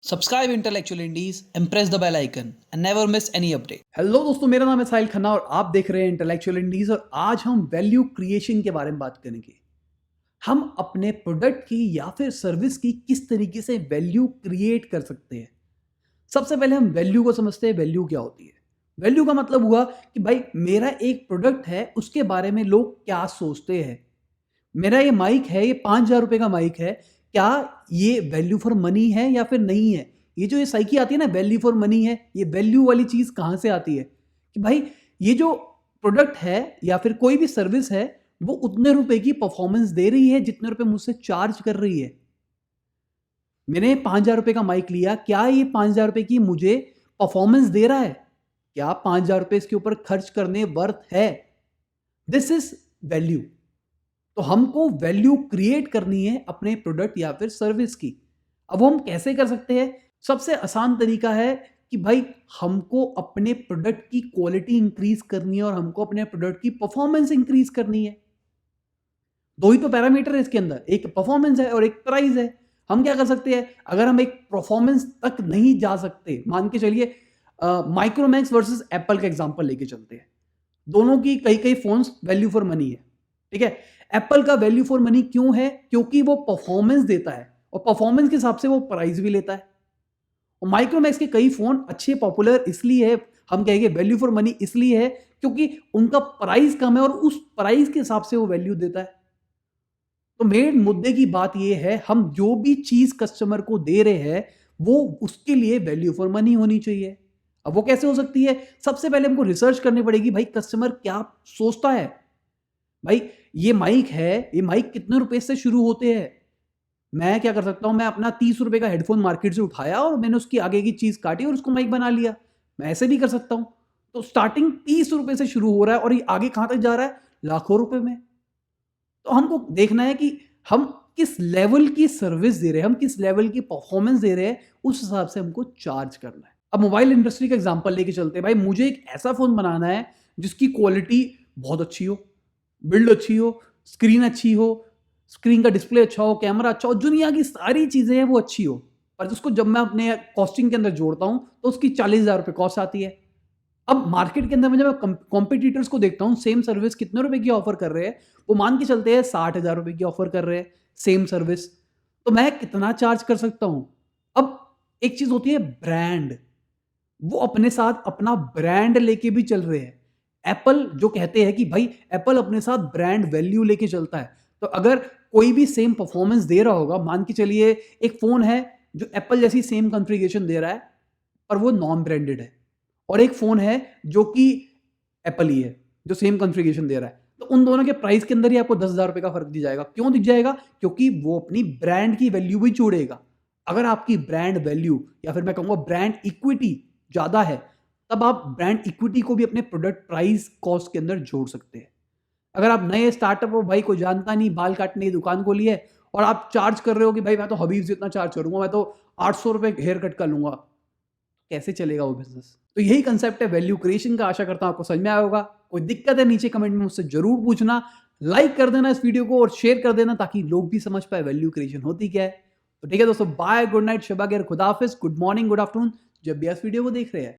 Subscribe Intellectual Indies and press the bell icon and never miss any update. Hello दोस्तों, मेरा नाम है साहिल खन्ना और आप देख रहे हैं इंटेलेक्चुअल इंडीज। और आज हम वैल्यू क्रिएशन के बारे में बात करेंगे। हम अपने प्रोडक्ट की या फिर सर्विस की किस तरीके से वैल्यू क्रिएट कर सकते हैं। सबसे पहले हम वैल्यू को समझते हैं। वैल्यू क्या होती है? वैल्यू का मतलब हुआ कि भाई मेरा एक प्रोडक्ट है, उसके बारे में लोग क्या सोचते हैं। मेरा ये माइक है, ये 5,000 रुपए का माइक है, क्या ये वैल्यू फॉर मनी है या फिर नहीं है? ये जो ये साइकी आती है ना, वैल्यू फॉर मनी है, ये वैल्यू वाली चीज कहां से आती है कि भाई ये जो प्रोडक्ट है या फिर कोई भी सर्विस है, वो उतने रुपए की परफॉर्मेंस दे रही है जितने रुपए मुझसे चार्ज कर रही है। मैंने 5,000 रुपए का माइक लिया, क्या ये 5,000 रुपए की मुझे परफॉर्मेंस दे रहा है? क्या 5,000 रुपए इसके ऊपर खर्च करने वर्थ है? This is value. तो हमको वैल्यू क्रिएट करनी है अपने प्रोडक्ट या फिर सर्विस की। अब वो हम कैसे कर सकते हैं? सबसे आसान तरीका है कि भाई हमको अपने प्रोडक्ट की क्वालिटी इंक्रीज करनी है और हमको अपने प्रोडक्ट की परफॉर्मेंस इंक्रीज करनी है। दो ही तो पैरामीटर है इसके अंदर, एक परफॉर्मेंस है और एक प्राइस है। हम क्या कर सकते हैं? अगर हम एक परफॉर्मेंस तक नहीं जा सकते, मान के चलिए माइक्रोमैक्स वर्सेस एप्पल का एग्जांपल लेके चलते हैं। दोनों की कई कई फोन्स वैल्यू फॉर मनी है, ठीक है। एप्पल का वैल्यू फॉर मनी क्यों है? क्योंकि वो परफॉर्मेंस देता है और परफॉर्मेंस के हिसाब से वो प्राइस भी लेता है। और माइक्रोमैक्स के कई फोन अच्छे पॉपुलर इसलिए है, हम कहेंगे वैल्यू फॉर मनी इसलिए है क्योंकि उनका प्राइस कम है और उस प्राइस के हिसाब से वो वैल्यू देता है। तो मेन मुद्दे की बात ये है, हम जो भी चीज कस्टमर को दे रहे हैं वो उसके लिए वैल्यू फॉर मनी होनी चाहिए। अब वो कैसे हो सकती है? सबसे पहले हमको रिसर्च करनी पड़ेगी, भाई कस्टमर क्या सोचता है। भाई ये माइक है, ये माइक कितने रुपए से शुरू होते हैं? मैं क्या कर सकता हूं, मैं अपना 30 रुपए का हेडफोन मार्केट से उठाया और मैंने उसकी आगे की चीज काटी और उसको माइक बना लिया। मैं ऐसे भी कर सकता हूं। तो स्टार्टिंग 30 रुपए से शुरू हो रहा है और ये आगे कहां तक जा रहा है? लाखों रुपए में। तो हमको देखना है कि हम किस लेवल की सर्विस दे रहे हैं, हम किस लेवल की परफॉर्मेंस दे रहे हैं, उस हिसाब से हमको चार्ज करना है। अब मोबाइल इंडस्ट्री का एग्जांपल लेके चलते हैं। भाई मुझे एक ऐसा फोन बनाना है जिसकी क्वालिटी बहुत अच्छी हो, बिल्ड अच्छी हो, स्क्रीन अच्छी हो, स्क्रीन का डिस्प्ले अच्छा हो, कैमरा अच्छा हो, दुनिया की सारी चीजें हैं वो अच्छी हो। पर उसको जब मैं अपने कॉस्टिंग के अंदर जोड़ता हूं तो उसकी 40,000 रुपए कॉस्ट आती है। अब मार्केट के अंदर में जब मैं कॉम्पिटिटर्स को देखता हूँ, सेम सर्विस कितने रुपए की ऑफर कर रहे हैं, वो मान के चलते हैं 60,000 रुपए की ऑफर कर रहे हैं सेम सर्विस। तो मैं कितना चार्ज कर सकता हूं? अब एक चीज होती है ब्रांड, वो अपने साथ अपना ब्रांड लेके भी चल रहे हैं। एप्पल जो कहते हैं कि भाई एप्पल अपने साथ ब्रांड वैल्यू लेके चलता है। तो अगर कोई भी सेम परफॉर्मेंस दे रहा होगा, मान के चलिए एक फोन है जो एप्पल जैसी सेम कॉन्फ़िगरेशन दे रहा है पर वो नॉन ब्रांडेड है, और एक फोन है जो कि एप्पल ही है जो सेम कॉन्फ़िगरेशन दे रहा है, तो उन दोनों के प्राइस के अंदर ही आपको 10,000 रुपए का फर्क दिख जाएगा। क्यों दिख जाएगा? क्योंकि वो अपनी ब्रांड की वैल्यू भी जोड़ेगा। अगर आपकी ब्रांड वैल्यू या फिर मैं कहूंगा ब्रांड इक्विटी ज्यादा है, तब आप ब्रांड इक्विटी को भी अपने प्रोडक्ट प्राइस कॉस्ट के अंदर जोड़ सकते हैं। अगर आप नए स्टार्टअप हो, भाई कोई जानता नहीं, बाल काटने की दुकान खोली है और आप चार्ज कर रहे हो कि भाई मैं तो हबीब जितना चार्ज करूंगा, मैं तो 800 रुपए हेयर कट कर लूंगा, कैसे चलेगा वो बिजनेस? तो यही कंसेप्ट है वैल्यू क्रिएशन का। आशा करता हूं आपको समझ में आया होगा। कोई दिक्कत है नीचे कमेंट में मुझसे जरूर पूछना। लाइक कर देना इस वीडियो को और शेयर कर देना ताकि लोग भी समझ पाए वैल्यू क्रिएशन होती क्या है। तो ठीक है दोस्तों, बाय, गुड नाइट, शबा खैर, खुदा हाफिज, गुड मॉर्निंग, गुड आफ्टरनून, जब भी इस वीडियो को देख रहे हैं।